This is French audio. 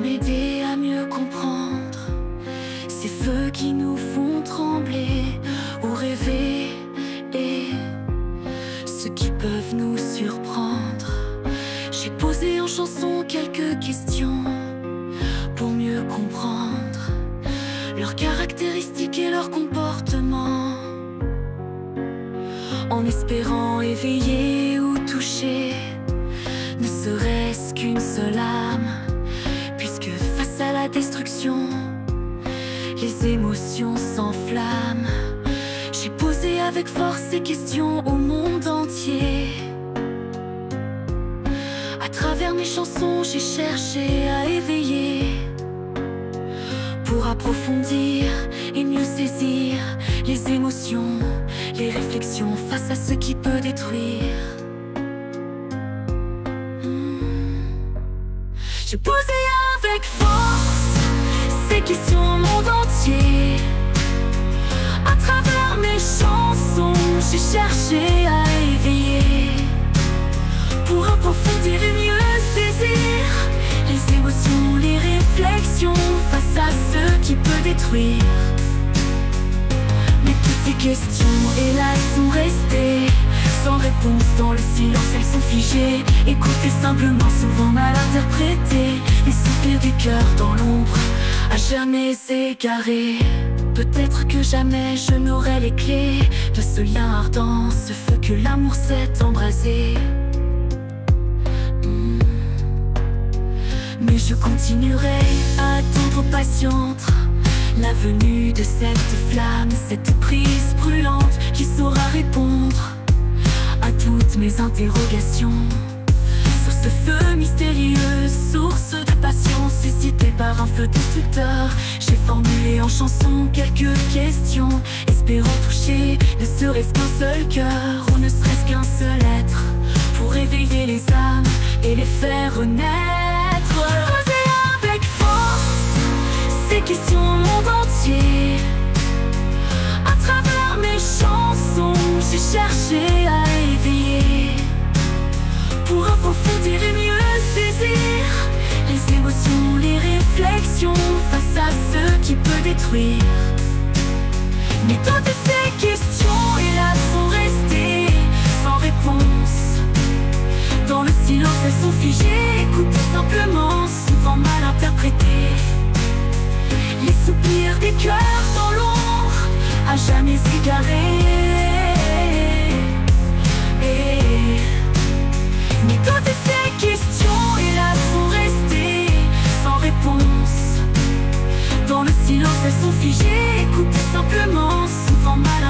m'aider à mieux comprendre ces feux qui nous font trembler ou rêver, et ceux qui peuvent nous surprendre. J'ai posé en chanson quelques questions pour mieux comprendre leurs caractéristiques et leur comportement, en espérant éveiller ou toucher ne serait-ce qu'une seule âme, puisque face à la destruction, les émotions s'enflamment. J'ai posé avec force ces questions au monde entier. À travers mes chansons, j'ai cherché à éveiller, pour approfondir et mieux saisir les émotions, les réflexions face à ce qui peut détruire. J'ai posé avec force ces questions au monde entier. À travers mes chansons, j'ai cherché à éveiller, pour approfondir et mieux saisir les émotions, les réflexions face à ce qui peut détruire. Mais toutes ces questions, hélas, sont restées sans réponse. Dans le silence, elles sont figées, écoutées simplement, souvent mal interprétées. Les soupirs des cœurs dans l'ombre, à jamais égarés. Peut-être que jamais je n'aurai les clés de ce lien ardent, ce feu que l'amour s'est embrasé. Mais je continuerai à attendre patiente la venue de cette flamme, cette prise brûlante qui saura répondre à toutes mes interrogations. Sur ce feu mystérieux, source de passion, suscité par un feu destructeur, j'ai formulé en chanson quelques questions, espérant toucher ne serait-ce qu'un seul cœur, ou ne serait-ce qu'un seul être, pour éveiller les âmes et les faire renaître. Poser avec force ces questions au monde entier. À travers mes chansons, j'ai cherché à éveiller, pour approfondir et mieux saisir les émotions, les réflexions face à ce qui peut détruire. Mais toutes ces questions, hélas, sont restées sans réponse. Dans le silence, elles sont figées, écoutées simplement, souvent mal interprétées. Les soupirs des cœurs dans l'ombre, à jamais égarés. Mais toutes ces questions, hélas, sont restées sans réponse. Dans le silence, elles sont figées, écoutées simplement, souvent mal